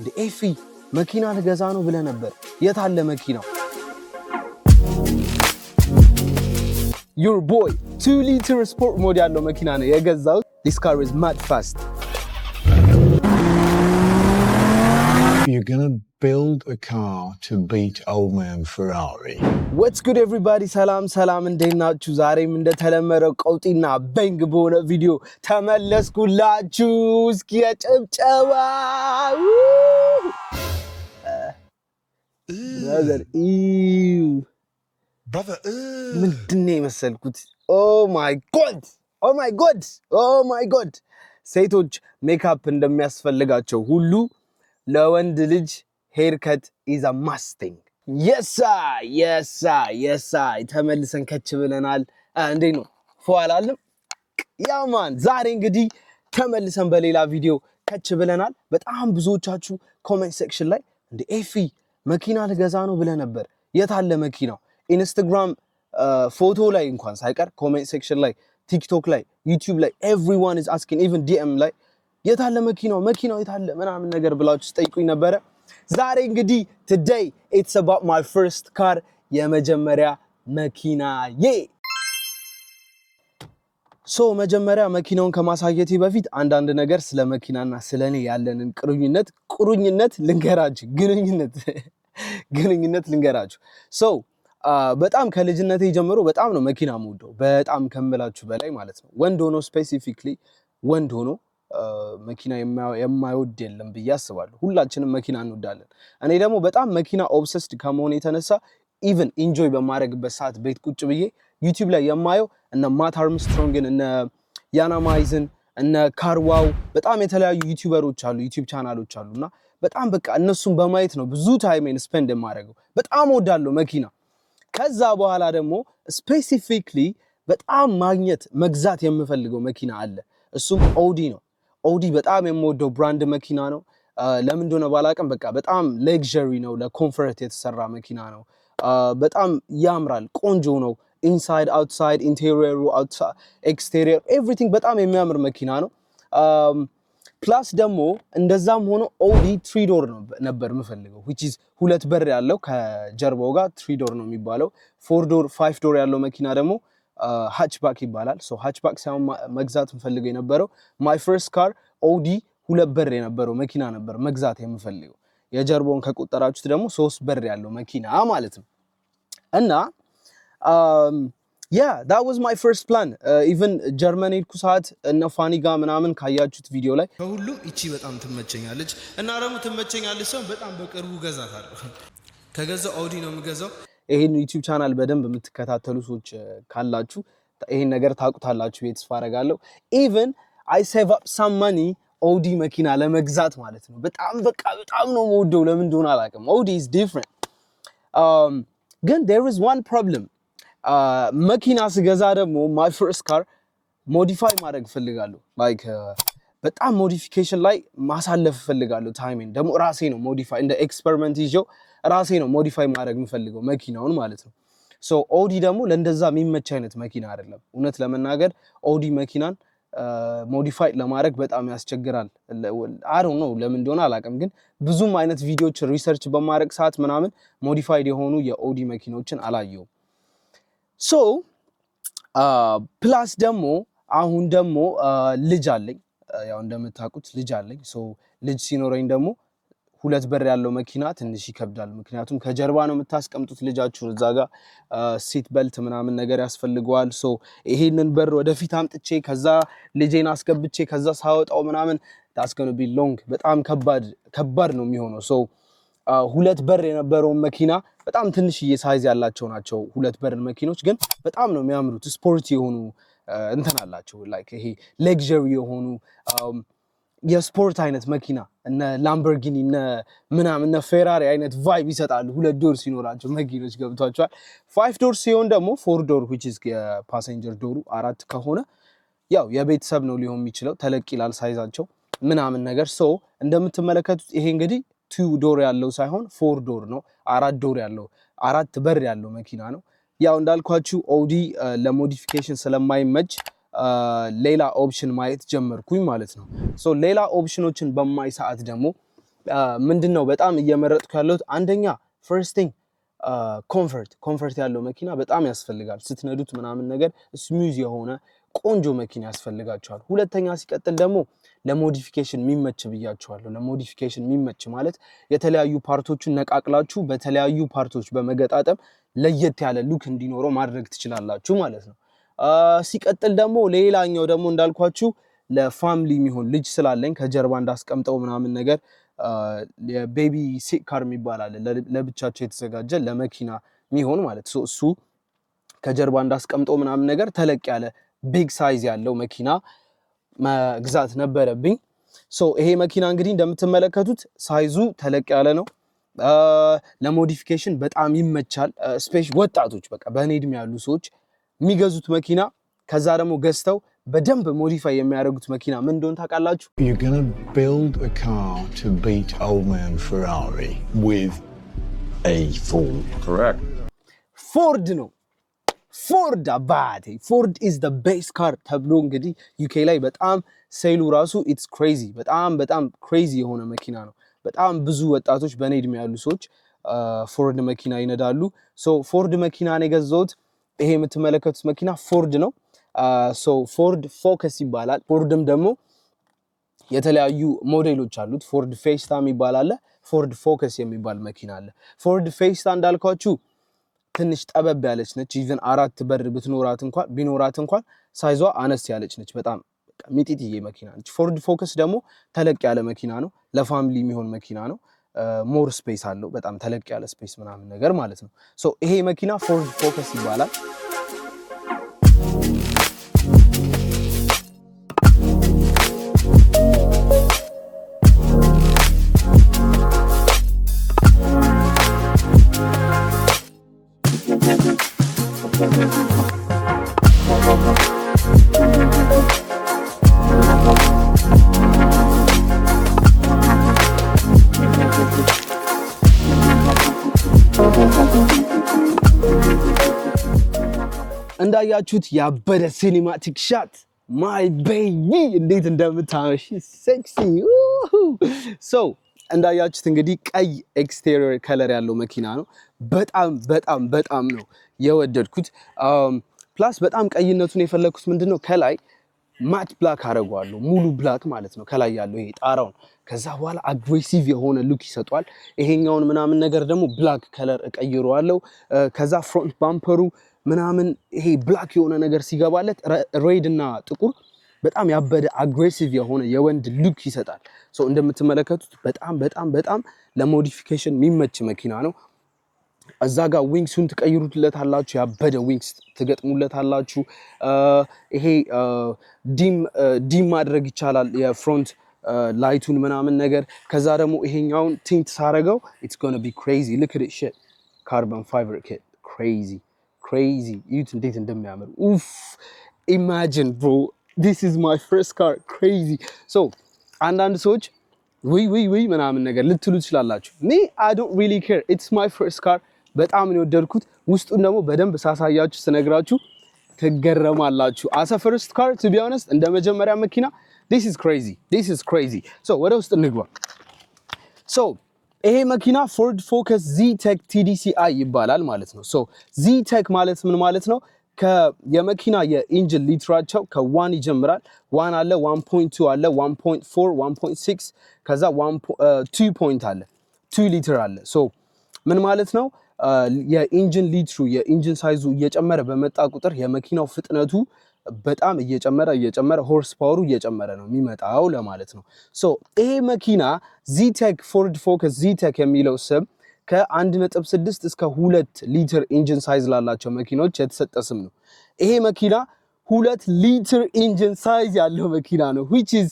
እንደ ኤፊ መኪና ልገዛ ነው ብለህ ነበር የት አለ መኪናው Your boy 2 liter sport mode ያለው መኪና ነው የገዛው This car is mad fast You're gonna build a car to beat old man Ferrari. What's good everybody? ሰላም እንዴት ናችሁ? ዛሬም እንደተለመደው ቀውጢና በንግ በሆነ ቪዲዮ ተመለስኩላችሁ። እስኪ ጨብጨባ brother ምንድነው የመሰልኩት? Oh my god ሴቶች ሜካፕ እንደሚያስፈልጋቸው ሁሉ ለወንድ ልጅ haircut is a must thing. Yes ተመልሰን ከች ብለናል። እንዴት ነው ፏላለም? ያማን ዛሬ እንግዲህ ተመልሰን በሌላ ቪዲዮ ከች ብለናል። በጣም ብዙዎቻችሁ ኮሜንት ሴክሽን ላይ እንደ ኤፊ መኪና ልገዛ ነው ብለህ ነበር የት አለ መኪናው? ኢንስታግራም ፎቶ ላይ እንኳን ሳይቀር ኮሜንት ሴክሽን ላይ ቲክቶክ ላይ ዩቲዩብ ላይ everyone is asking even DM ላይ የት አለ መኪናው የት አለ ምናምን ነገር ብላችሁ ስጠይቁኝ ነበረ። ዛሬ እንግዲህ today it's about my first car የመጀመሪያ መኪናዬ መጀመሪያ መኪናውን ከማሳየቴ በፊት አንዳንድ ነገር ስለ መኪናና ስለኔ ያለንን ቁርኝነት ልንገራችሁ ግንኙነት ልንገራችሁ በጣም ከልጅነቴ ጀምሮ በጣም ነው መኪና የምወደው በጣም ከምላችሁ በላይ ማለት ነው ወንድ ሆኖ ስፔሲፊክሊ ወንድ ሆኖ መኪና የማይወድ የለም ብዬ አስባለሁ ሁላችንም መኪና እንወዳለን እኔ ደግሞ በጣም መኪና ኦብሰስድ ከመሆን የተነሳ ኢቭን ኢንጆይ በማድረግበት ሰዓት ቤት ቁጭ ብዬ ዩቲዩብ ላይ የማየው እነ ማት አርምስትሮንግን እነ ያናማይዝን እነ ካርዋው በጣም የተለያዩ ዩቲዩበሮች አሉ ዩቲዩብ ቻናሎች አሉና በጣም በቃ እነሱን በማየት ነው ብዙ ታይሜን ስፔንድ የማደርገው በጣም እወዳለሁ መኪና ከዛ በኋላ ደግሞ ስፔሲፊክሊ በጣም መግዛት የምፈልገው መኪና አለ እሱም ኦዲ በጣም የምወደው ብራንድ መኪና ነው ለምን እንደሆነ ባላቀም በቃ በጣም ሌክዠሪ ነው ለኮምፎርት የተሰራ መኪና ነው በጣም ያምራል ቆንጆ ነው ኢንሳይድ አውትሳይድ ኢንቴሪየሩ ኤክስቴሪየር ኤቭሪቲንግ በጣም የሚያምር መኪና ነው ፕላስ ደግሞ እንደዛም ሆኖ ኦዲ 3 ዶር ነበር የምፈልገው which is ሁለት በር ያለው ከጀርባው ጋር 3 ዶር ነው የሚባለው 4 ዶር 5 ዶር ያለው መኪና ደግሞ ሃችባክ ይባላል ሃችባክ ሳይሆን መግዛት የምፈልገው የነበረው my first car ኦዲ ሁለት በር የነበረው መኪና ነበር መግዛት የምፈልገው የጀርባውን ከቆጠራችሁት ደግሞ 3 በር ያለው መኪና ማለት ነው እና yeah that was my first plan even Germany ሄድኩ ሰዓት እነ ፋኒ ጋር ምናምን ካያችሁት ቪዲዮ ላይ ከሁሉም እቺ በጣም ትመቸኛለች እና ደግሞ ትመቸኛለች ሰው በጣም በቅርቡ ገዛታለሁ ከገዛው ኦዲ ነው የምገዛው ይሄን ዩቲዩብ ቻናል በደንብ የምትከታተሉ ሰዎች ካላችሁ ይሄን ነገር ታውቁታላችሁ ተስፋ አደርጋለሁ even I save up some money ኦዲ መኪና ለመግዛት ማለት ነው በጣም ነው የምወደው ለምን እንደሆነ አላውቅም ኦዲ is different ግን there is one problem መኪና ስገዛ ደግሞ my first car modify ማድረግ ፈልጋለሁ like በጣም ሞዲፊኬሽን ላይ ማሳለፍ ፈልጋለሁ ታይሜን ደግሞ ራሴ ነው ሞዲፋይ እንደ ኤክስፐሪመንት ይዤው ራሴ ነው ሞዲፋይ ማድረግ የምፈልገው መኪናውን ማለት ነው ኦዲ ደግሞ ለእንደዛ የሚመች አይነት መኪና አይደለም እውነት ለመናገር ኦዲ መኪናን ሞዲፋይ ለማድረግ በጣም ያስቸግራል I don't know ለምን እንደሆነ አላውቅም ግን ብዙም አይነት ቪዲዮዎች ሪሰርች በማድረግ ሰዓት ምናምን ሞዲፋይድ የሆኑ የኦዲ መኪኖችን አላየሁም ፕላስ ደግሞ አሁን ደግሞ ልጅ አለኝ ያው እንደምታውቁት ልጅ አለኝ ልጅ ሲኖረኝ ደግሞ ሁለት በር ያለው መኪና ትንሽ ይከብዳል ምክንያቱም ከጀርባ ነው የምታስቀምጡት ልጃችሁ እዛ ጋር ሲት ቤልት ምናምን ነገር ያስፈልገዋል ይሄንን በር ወደፊት አምጥቼ ከዛ ልጄን አስገብቼ ከዛ ሳወጣው ምናምን that's going to be long በጣም ከባድ ነው የሚሆነው ሁለት በር የነበረው መኪና በጣም ትንሽዬ ሳይዝ ያላቸው ናቸው ሁለት በር መኪኖች ግን በጣም ነው የሚያምሩት ስፖርት የሆኑ እንትን አላቸው like ይሄ ሌክዠሪ የሆኑ የስፖርት አይነት መኪና እነ ላምበርጊኒ እነ ፌራሪ አይነት ቫይብ ይሰጣሉ ሁለት ዶር ሲኖራቸው መኪኖች ገብቷቸዋል 5 ዶር ሲሆን ደግሞ 4 ዶር which is የፓሴንጀር ዶሩ 4 ከሆነ ያው የቤተሰብ ነው ሊሆን የሚችለው ተለቅ ይላል ሳይዛቸው ምናምን ነገር እንደምትመለከቱት ይሄ እንግዲህ 2 ዶር ያለው ሳይሆን 4 ዶር ነው 4 ዶር ያለው 4 በር ያለው መኪና ነው ያው እንዳልኳችሁ ኦዲ ለሞዲፊኬሽን ስለማይመች ሌላ ኦፕሽን ማየት ጀመርኩኝ ማለት ነው ሌላ ኦፕሽኖችን በማይ ሰዓት ደግሞ ምንድነው በጣም እየመረጥኩ ያለሁት አንደኛ ፈርስት ቲንግ ኮምፈርት ያለው መኪና በጣም ያስፈልጋል። ስትነዱት ምናምን ነገር ስሙዝ የሆነ ቆንጆ መኪና ያስፈልጋቸዋል። ሁለተኛ ሲቀጥል ደግሞ ለሞዲፊኬሽን የሚመች ብያቸዋለሁ። ለሞዲፊኬሽን የሚመች ማለት የተለያዩ ፓርቶችን ነቃቅላችሁ በተለያዩ ፓርቶች በመገጣጠም ለየት ያለ ሉክ እንዲኖረው ማድረግ ትችላላችሁ ማለት ነው። ሲቀጥል ደግሞ ሌላኛው ደግሞ እንዳልኳችሁ ለፋሚሊ የሚሆን ልጅ ስላለኝ ከጀርባ እንዳስቀምጠው ምናምን ነገር የቤቢ ሲት ካር የሚባል አለ፣ ለብቻቸው የተዘጋጀ ለመኪና የሚሆን ማለት እሱ ከጀርባ እንዳስቀምጠው ምናምን ነገር ተለቅ ያለ ቢግ ሳይዝ ያለው መኪና መግዛት ነበረብኝ። ይሄ መኪና እንግዲህ እንደምትመለከቱት ሳይዙ ተለቅ ያለ ነው። ለሞዲፊኬሽን በጣም ይመቻል። ወጣቶች በቃ በእኔ እድሜ ያሉ ሰዎች የሚገዙት መኪና ከዛ ደግሞ ገዝተው በደንብ ሞዲፋይ የሚያደርጉት መኪና ምን እንደሆነ ታውቃላችሁ? You're gonna build a car to beat old man Ferrari with a Ford. Correct. ፎርድ ነው። ፎርድ አባቴ ፎርድ ኢዝ ዘ ቤስት ካር ተብሎ እንግዲህ ዩኬ ላይ በጣም ሴሉ ራሱ ኢትስ ክሬዚ በጣም ክሬዚ የሆነ መኪና ነው። በጣም ብዙ ወጣቶች በእኔ እድሜ ያሉ ሰዎች ፎርድ መኪና ይነዳሉ። ፎርድ መኪና ነው የገዛሁት። ይሄ የምትመለከቱት መኪና ፎርድ ነው። ፎርድ ፎከስ ይባላል። ፎርድም ደግሞ የተለያዩ ሞዴሎች አሉት። ፎርድ ፌስታ የሚባል አለ፣ ፎርድ ፎከስ የሚባል መኪና አለ። ፎርድ ፌስታ እንዳልኳችሁ ትንሽ ጠበብ ያለች ነች። ኢቭን 4 በር ቢኖራት እንኳን ሳይዟ አነስ ያለች ነች። በጣም ሚጢጥዬ መኪና ነች። ፎርድ ፎከስ ደግሞ ተለቅ ያለ መኪና ነው። ለፋሚሊ የሚሆን መኪና ነው። ሞር ስፔስ አለው። በጣም ተለቅ ያለ ስፔስ ምናምን ነገር ማለት ነው። ይሄ መኪና ፎርድ ፎከስ ይባላል። እንዳያችሁት ያበደ ሲኒማቲክ ሻት ማይ ቤቢ እንዴት እንደምታመሽ ሴክሲ እንዳያችሁት እንግዲህ ቀይ ኤክስቴሪየር ከለር ያለው መኪና ነው። በጣም ነው የወደድኩት። ፕላስ በጣም ቀይነቱን የፈለኩት ምንድነው ከላይ ማት ብላክ አደርገዋለሁ፣ ሙሉ ብላክ ማለት ነው ከላይ ያለው ይሄ ጣራውን። ከዛ በኋላ አግሬሲቭ የሆነ ሉክ ይሰጧል። ይሄኛውን ምናምን ነገር ደግሞ ብላክ ከለር እቀይረዋለሁ። ከዛ ፍሮንት ባምፐሩ ምናምን ይሄ ብላክ የሆነ ነገር ሲገባለት ሬድ እና ጥቁር በጣም ያበደ አግሬሲቭ የሆነ የወንድ ሉክ ይሰጣል። እንደምትመለከቱት በጣም ለሞዲፊኬሽን የሚመች መኪና ነው። እዛ ጋር ዊንግሱን ትቀይሩለታላችሁ፣ ያበደ ዊንግስ ትገጥሙለታላችሁ። ይሄ ዲም ማድረግ ይቻላል የፍሮንት ላይቱን ምናምን ነገር። ከዛ ደግሞ ይሄኛውን ቲንት ሳረገው it's gonna be crazy look at it shit carbon fiber kit crazy እዩት እንዴት እንደሚያምር ኡፍ imagine bro this is my first car crazy አንዳንድ ሰዎች ወይ ምናምን ነገር ልትሉ ትችላላችሁ። me I don't really care it's my first car በጣም ነው የወደድኩት። ውስጡን ደግሞ በደንብ ሳሳያችሁ ስነግራችሁ ትገረማላችሁ። as a first car to be honest እንደ መጀመሪያ መኪና this is crazy ወደ ውስጥ እንግባ። ይሄ መኪና ፎርድ ፎከስ ዚ-ቴክ TDCi ይባላል ማለት ነው። ዚ-ቴክ ማለት ምን ማለት ነው? የመኪና የኢንጂን ሊትራቸው ከ1 ይጀምራል። 1 አለ፣ 1.2 አለ፣ 1.4 1.6 ከዛ 2 ፖይንት አለ፣ 2 ሊትር አለ። ምን ማለት ነው? የኢንጂን ሊትሩ የኢንጂን ሳይዙ እየጨመረ በመጣ ቁጥር የመኪናው ፍጥነቱ በጣም እየጨመረ ሆርስ ፓወሩ እየጨመረ ነው የሚመጣው ለማለት ነው። ይሄ መኪና ዚ-ቴክ ፎርድ ፎከስ ዚ-ቴክ የሚለው ስም ከ1.6 እስከ 2 ሊትር ኢንጂን ሳይዝ ላላቸው መኪኖች የተሰጠ ስም ነው። ይሄ መኪና 2 ሊትር ኢንጂን ሳይዝ ያለው መኪና ነው which is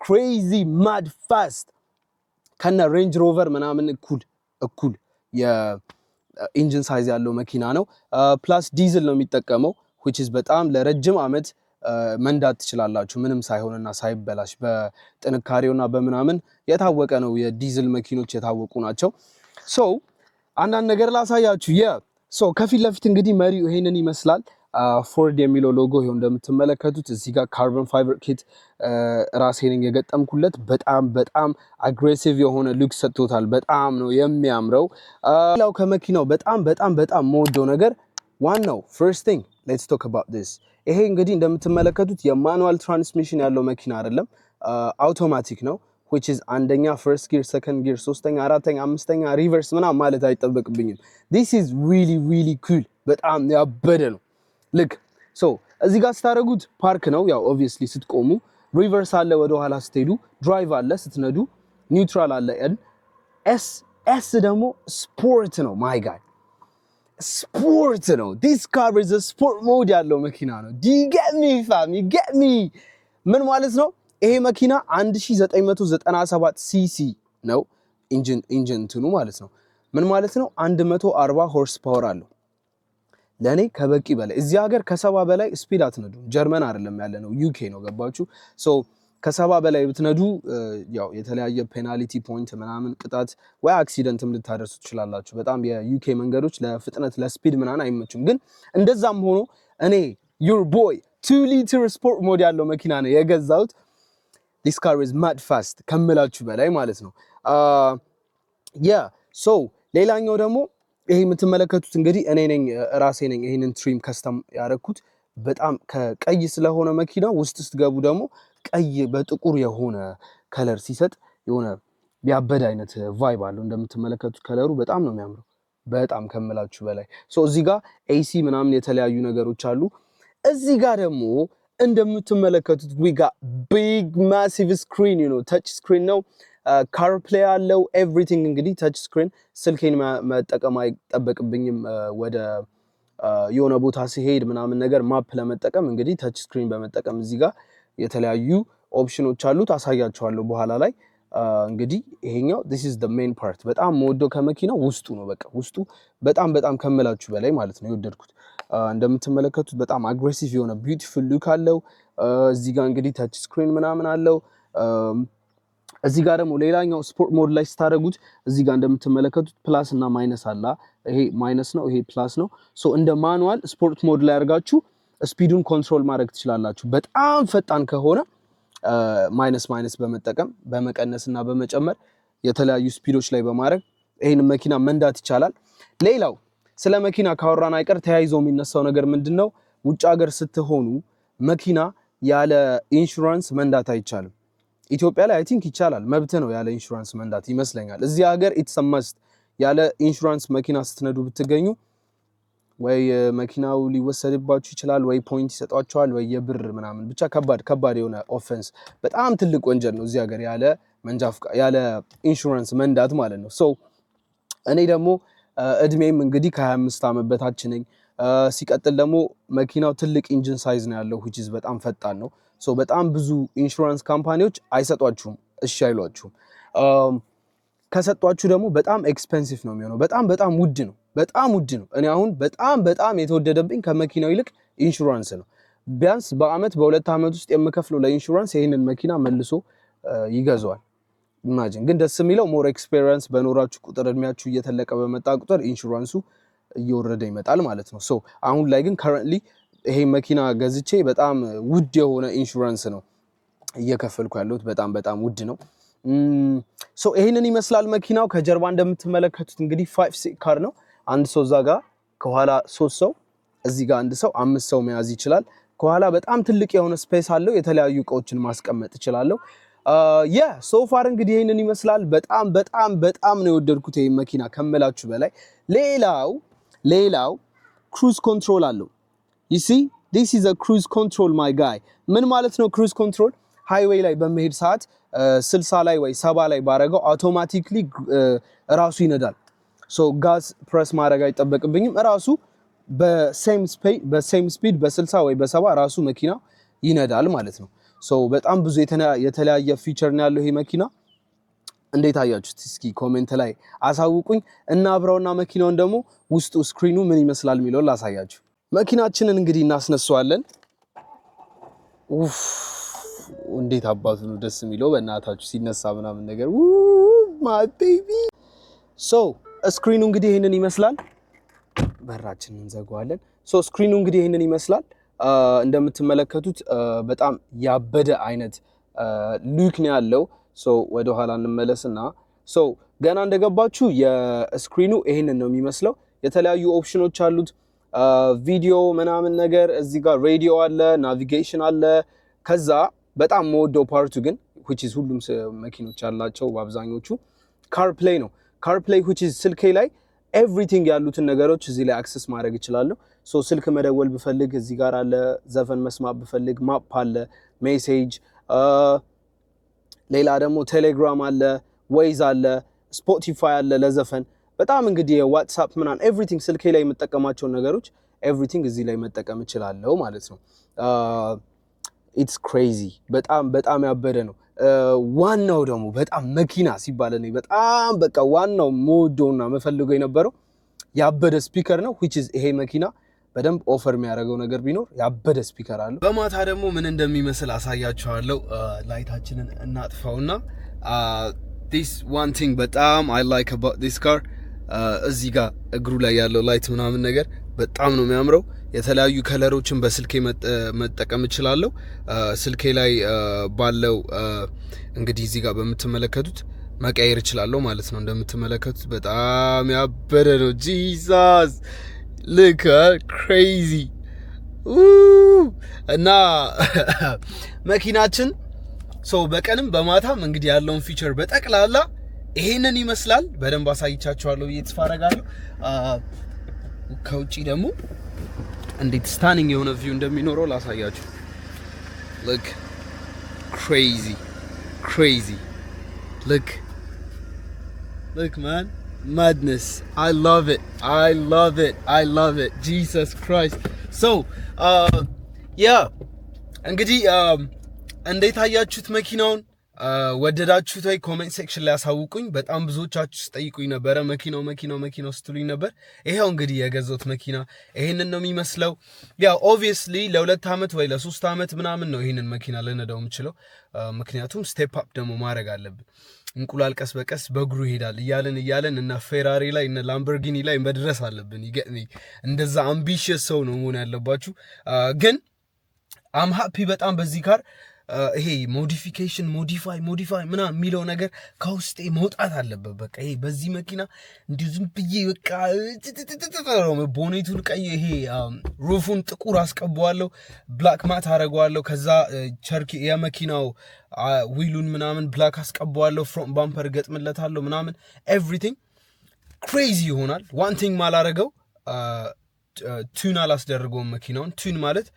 crazy mad fast ከነ ሬንጅ ሮቨር ምናምን እኩል የኢንጂን ሳይዝ ያለው መኪና ነው። ፕላስ ዲዝል ነው የሚጠቀመው which is በጣም ለረጅም ዓመት መንዳት ትችላላችሁ ምንም ሳይሆንና ሳይበላሽ። በጥንካሬውና በምናምን የታወቀ ነው። የዲዝል መኪኖች የታወቁ ናቸው። አንዳንድ ነገር ላሳያችሁ። ከፊት ለፊት እንግዲህ መሪው ይሄንን ይመስላል። ፎርድ የሚለው ሎጎ ይኸው እንደምትመለከቱት እዚህ ጋር ካርበን ፋይበር ኪት ራሴ ነኝ የገጠምኩለት። በጣም አግሬሲቭ የሆነ ሉክ ሰጥቶታል። በጣም ነው የሚያምረው። ሌላው ከመኪናው በጣም መወደው ነገር ዋናው ፈርስት ቲንግ ሌትስ ቶክ አባውት ዲስ። ይሄ እንግዲህ እንደምትመለከቱት የማኑዋል ትራንስሚሽን ያለው መኪና አይደለም፣ አውቶማቲክ ነው። which is አንደኛ ፈርስት ጊር፣ ሰከንድ ጊር፣ ሶስተኛ፣ አራተኛ፣ አምስተኛ ሪቨርስ ምናምን ማለት አይጠበቅብኝም። this is really cool። በጣም ያበደ ነው። ልክ ሶ እዚህ ጋር ስታደርጉት ፓርክ ነው ያው ኦብቪየስሊ ስትቆሙ፣ ሪቨርስ አለ ወደ ኋላ ስትሄዱ፣ ድራይቭ አለ ስትነዱ፣ ኒውትራል አለ። ኤስ ደግሞ ስፖርት ነው። ማይ ጋድ ስፖርት ነው። this car is a sport mode ያለው መኪና ነው። do you get me fam? you get me? ምን ማለት ነው? ይሄ መኪና 1997 ሲሲ ነው ኢንጂን እንትኑ ማለት ነው። ምን ማለት ነው? 140 ሆርስ ፓወር አለው። ለኔ ከበቂ በላይ እዚህ ሀገር ከ70 በላይ ስፒድ አትነዱ። ጀርመን አይደለም ያለ ነው ዩኬ ነው። ገባችሁ? ሶ ከ70 በላይ ብትነዱ ያው የተለያየ ፔናልቲ ፖይንት ምናምን ቅጣት ወይ አክሲደንትም ልታደርሱ ትችላላችሁ። በጣም የዩኬ መንገዶች ለፍጥነት ለስፒድ ምናምን አይመቹም። ግን እንደዛም ሆኖ እኔ your boy 2 ሊትር ስፖርት ሞድ ያለው መኪና ነው የገዛሁት። this car is mad fast ከምላችሁ በላይ ማለት ነው። ሶ ሌላኛው ደግሞ ይሄ የምትመለከቱት እንግዲህ እኔ ነኝ ራሴ ነኝ ይሄንን ትሪም ከስተም ያደረኩት። በጣም ከቀይ ስለሆነ መኪናው ውስጥ ስትገቡ ደግሞ ቀይ በጥቁር የሆነ ከለር ሲሰጥ የሆነ ያበደ አይነት ቫይብ አለው። እንደምትመለከቱት ከለሩ በጣም ነው የሚያምረው፣ በጣም ከምላችሁ በላይ። ሶ እዚህ ጋር ኤሲ ምናምን የተለያዩ ነገሮች አሉ። እዚህ ጋር ደግሞ እንደምትመለከቱት we got big massive screen, you know, touch screen ነው። car play አለው everything። እንግዲህ touch screen ስልኬን መጠቀም አይጠበቅብኝም። ወደ የሆነ ቦታ ሲሄድ ምናምን ነገር ማፕ ለመጠቀም እንግዲህ touch screen በመጠቀም እዚህ ጋር የተለያዩ ኦፕሽኖች አሉት። አሳያችኋለሁ በኋላ ላይ። እንግዲህ ይሄኛው this is the main part። በጣም መወደው ከመኪናው ውስጡ ነው። በቃ ውስጡ በጣም ከመላችሁ በላይ ማለት ነው የወደድኩት። እንደምትመለከቱት በጣም አግሬሲቭ የሆነ ቢዩቲፉል ሉክ አለው። እዚህ ጋር እንግዲህ ታች ስክሪን ምናምን አለው። እዚህ ጋር ደግሞ ሌላኛው ስፖርት ሞድ ላይ ስታደርጉት እዚህ ጋር እንደምትመለከቱት ፕላስ እና ማይነስ አለ። ይሄ ማይነስ ነው፣ ይሄ ፕላስ ነው። ሶ እንደ ማኑዋል ስፖርት ሞድ ላይ አድርጋችሁ ስፒዱን ኮንትሮል ማድረግ ትችላላችሁ። በጣም ፈጣን ከሆነ ማይነስ በመጠቀም በመቀነስና በመጨመር የተለያዩ ስፒዶች ላይ በማድረግ ይሄን መኪና መንዳት ይቻላል። ሌላው ስለ መኪና ካወራን አይቀር ተያይዞ የሚነሳው ነገር ምንድነው? ውጭ ሀገር ስትሆኑ መኪና ያለ ኢንሹራንስ መንዳት አይቻልም። ኢትዮጵያ ላይ አይ ቲንክ ይቻላል፣ መብት ነው ያለ ኢንሹራንስ መንዳት ይመስለኛል። እዚህ ሀገር ኢትስ ማስት ያለ ኢንሹራንስ መኪና ስትነዱ ብትገኙ ወይ መኪናው ሊወሰድባችሁ ይችላል፣ ወይ ፖይንት ይሰጧቸዋል፣ ወይ የብር ምናምን ብቻ ከባድ የሆነ ኦፌንስ፣ በጣም ትልቅ ወንጀል ነው እዚህ ሀገር ያለ ያለ ኢንሹራንስ መንዳት ማለት ነው። ሶ እኔ ደግሞ እድሜም እንግዲህ ከ25 ዓመት በታች ነኝ። ሲቀጥል ደግሞ መኪናው ትልቅ ኢንጂን ሳይዝ ነው ያለው which is በጣም ፈጣን ነው። ሶ በጣም ብዙ ኢንሹራንስ ካምፓኒዎች አይሰጧችሁም፣ እሺ አይሏችሁም። ከሰጧችሁ ደግሞ በጣም ኤክስፔንሲቭ ነው የሚሆነው። በጣም ውድ ነው፣ በጣም ውድ ነው። እኔ አሁን በጣም የተወደደብኝ ከመኪናው ይልቅ ኢንሹራንስ ነው። ቢያንስ በአመት በ2 ዓመት ውስጥ የምከፍለው ለኢንሹራንስ ይሄንን መኪና መልሶ ይገዛዋል። ኢማጂን። ግን ደስ የሚለው ሞር ኤክስፔሪየንስ በኖራችሁ ቁጥር እድሜያችሁ እየተለቀ በመጣ ቁጥር ኢንሹራንሱ እየወረደ ይመጣል ማለት ነው። ሶ አሁን ላይ ግን ከረንትሊ ይሄ መኪና ገዝቼ በጣም ውድ የሆነ ኢንሹራንስ ነው እየከፈልኩ ያለሁት። በጣም ውድ ነው። ሶ ይሄንን ይመስላል መኪናው። ከጀርባ እንደምትመለከቱት እንግዲህ 5 ሲት ካር ነው። አንድ ሰው እዛ ጋር ከኋላ 3 ሰው፣ እዚህ ጋር አንድ ሰው 5 ሰው መያዝ ይችላል። ከኋላ በጣም ትልቅ የሆነ ስፔስ አለው። የተለያዩ እቃዎችን ማስቀመጥ ይችላል። ሶፋር እንግዲህ ይሄንን ይመስላል። በጣም ነው የወደድኩት ይሄን መኪና ከመላችሁ በላይ። ሌላው ክሩዝ ኮንትሮል አለው። you see this is a cruise control my guy። ምን ማለት ነው ክሩዝ ኮንትሮል? ሃይዌይ ላይ በመሄድ ሰዓት 60 ላይ ወይ 70 ላይ ባረገው አውቶማቲክሊ ራሱ ይነዳል። ሶ ጋዝ ፕረስ ማድረግ አይጠበቅብኝም። ራሱ በሴም ስፒድ በ60 ወይ በ70 ራሱ መኪና ይነዳል ማለት ነው። ሶ በጣም ብዙ የተለያየ ፊቸር ነው ያለው ይሄ መኪና። እንዴት አያችሁት? እስኪ ኮሜንት ላይ አሳውቁኝ። እና አብረውና መኪናውን ደግሞ ውስጡ ስክሪኑ ምን ይመስላል የሚለውን ላሳያችሁ። መኪናችንን እንግዲህ እናስነሳዋለን። እንዴት አባቱ ነው ደስ የሚለው በእናታችሁ ሲነሳ ምናምን ነገር ማይ ቤቢ። ሶ ስክሪኑ እንግዲህ ይሄንን ይመስላል። በራችንን እንዘጋዋለን። ሶ ስክሪኑ እንግዲህ ይሄንን ይመስላል እንደምትመለከቱት በጣም ያበደ አይነት ሉክ ነው ያለው ሶ ወደ ኋላ እንመለስና ሶ ገና እንደገባችሁ የስክሪኑ ይሄንን ነው የሚመስለው የተለያዩ ኦፕሽኖች አሉት ቪዲዮ ምናምን ነገር እዚህ ጋር ሬዲዮ አለ ናቪጌሽን አለ ከዛ በጣም መወደው ፓርቱ ግን which is ሁሉም መኪኖች ያላቸው በአብዛኞቹ car play ነው car play which is ስልኬ ላይ everything ያሉትን ነገሮች እዚህ ላይ አክሰስ ማድረግ ይችላል ሶ ስልክ መደወል ብፈልግ እዚህ ጋር አለ ዘፈን መስማት ብፈልግ ማፕ አለ ሜሴጅ ሌላ ደግሞ ቴሌግራም አለ ዌይዝ አለ ስፖቲፋይ አለ ለዘፈን በጣም እንግዲህ ዋትስአፕ ምናምን everything ስልኬ ላይ የምጠቀማቸው ነገሮች everything እዚህ ላይ መጠቀም ይችላልው ማለት ነው it's crazy በጣም ያበደ ነው ዋናው ደግሞ በጣም መኪና ሲባል ነው በጣም በቃ ዋናው ሞዶና መፈልገው የነበረው ያበደ ስፒከር ነው which is ይሄ መኪና በደንብ ኦፈር የሚያደርገው ነገር ቢኖር ያበደ ስፒከር አለው በማታ ደግሞ ምን እንደሚመስል አሳያችኋለሁ ላይታችንን እናጥፋውና this one thing በጣም I like about this car እዚህ ጋር እግሩ ላይ ያለው ላይት ምናምን ነገር በጣም ነው የሚያምረው የተለያዩ ከለሮችን በስልኬ መጠቀም እችላለሁ ስልኬ ላይ ባለው እንግዲህ እዚህ ጋር በመተመለከቱት መቀየር እችላለሁ ማለት ነው እንደምትመለከቱት በጣም ያበደ ነው Jesus look crazy እና መኪናችን ሶ በቀንም በማታም እንግዲህ ያለውን ፊቸር በጠቅላላ ይሄንን ይመስላል በደንብ አሳይቻችኋለሁ ተስፋ አደርጋለሁ ከውጪ ደግሞ እንዴት ስታኒንግ የሆነ ቪው እንደሚኖረው ላሳያችሁ look crazy look man madness I love it Jesus Christ so yeah እንግዲህ እንዴት አያችሁት መኪናውን ወደዳችሁት ወይ ኮሜንት ሴክሽን ላይ አሳውቁኝ በጣም ብዙዎቻችሁ ጠይቁኝ ነበር መኪናው ስትሉኝ ነበር ይሄው እንግዲህ የገዛሁት መኪና ይሄንን ነው የሚመስለው ያው obviously ለ2 አመት ወይ ለ3 አመት ምናምን ነው ይሄንን መኪና ለነዳው የምችለው ምክንያቱም ስቴፕ አፕ ደግሞ ማድረግ አለብን እንቁላል ቀስ በቀስ በእግሩ ይሄዳል እያለን እና ፌራሪ ላይ እና ላምበርጊኒ ላይ መድረስ አለብን ይገጥሚ እንደዛ አምቢሽየስ ሰው ነው መሆን ያለባችሁ ግን I'm happy በጣም በዚህ ካር ይሄ ሞዲፊኬሽን ሞዲፋይ ምናምን የሚለው ነገር ከውስጤ መውጣት አለበት በቃ ይሄ በዚህ መኪና እንዲሁ ዝም ብዬ በቃ ቦኔቱን ቀይ ይሄ ሩፉን ጥቁር አስቀባዋለሁ ብላክ ማት አደርገዋለሁ ከዛ ቸርኪ የመኪናው ዊሉን ምናምን ብላክ አስቀባዋለሁ ፍሮንት ባምፐር ገጥምለታለሁ ምናምን ኤቭሪቲንግ ክሬዚ ይሆናል ዋን ቲንግ ማላረገው ቱን አላስደርገውም መኪናውን ቱን ማለት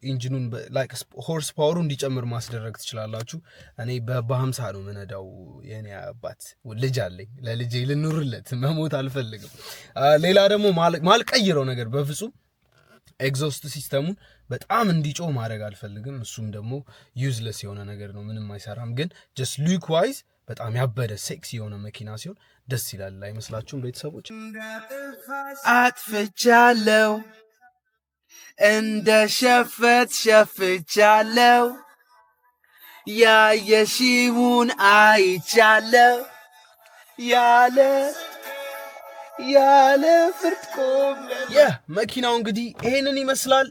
ኢንጂኑን ላይክ ሆርስ ፓወሩ እንዲጨምር ማስደረግ ትችላላችሁ እኔ በ50 ነው መነዳው የኔ አባት ልጅ አለኝ ለልጄ ልኑርለት መሞት አልፈልግም ሌላ ደግሞ ማልቀይረው ነገር በፍጹም ኤግዞስት ሲስተሙን በጣም እንዲጮህ ማድረግ አልፈልግም እሱም ደግሞ ዩዝለስ የሆነ ነገር ነው ምንም አይሰራም ግን just look wise በጣም ያበደ ሴክሲ የሆነ መኪና ሲሆን ደስ ይላል አይመስላችሁም ቤተሰቦች አጥፍቻለሁ እንደ ሸፍቻለሁ ያየሽውን አይቻለሁ ያለ ፍርጥቆም መኪናው እንግዲህ ይሄንን ይመስላል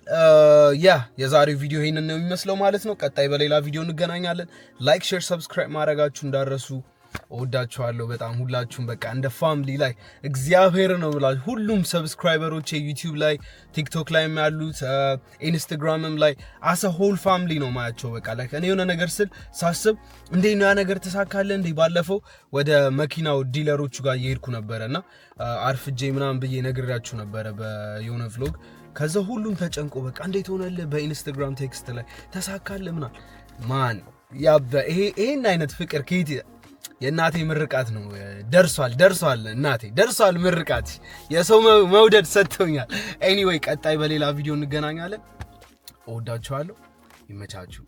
የዛሬው ቪዲዮ ይሄንን ነው የሚመስለው ማለት ነው ቀጣይ በሌላ ቪዲዮ እንገናኛለን ላይክ ሼር ሰብስክራይብ ማድረጋችሁ እንዳረሱ ወዳችኋለሁ በጣም ሁላችሁም በቃ እንደ ፋሚሊ ላይ እግዚአብሔር ነው ብላችሁ ሁሉም ሰብስክራይበሮቼ ዩቲዩብ ላይ ቲክቶክ ላይ ያሉት ኢንስታግራምም ላይ አሰ ሆል ፋሚሊ ነው ማያቸው በቃ ላይ እኔ የሆነ ነገር ሳስብ እንዴ ነው ያ ነገር ተሳካለ እንዴ ባለፈው ወደ መኪናው ዲለሮቹ ጋር እየሄድኩ ነበርና አርፍጄ ምናምን ብዬ ነግራችሁ ነበር በየሆነ ቭሎግ ከዛ ሁሉም ተጨንቆ በቃ እንዴት ሆነለ በኢንስታግራም ቴክስት ላይ ተሳካለ ምናምን ማን ይሄን አይነት ፍቅር ከይት የእናቴ ምርቃት ነው ደርሷል እናቴ ደርሷል ምርቃት የሰው መውደድ ሰጥቶኛል ኤኒዌይ ቀጣይ በሌላ ቪዲዮ እንገናኛለን እወዳችኋለሁ ይመቻችሁ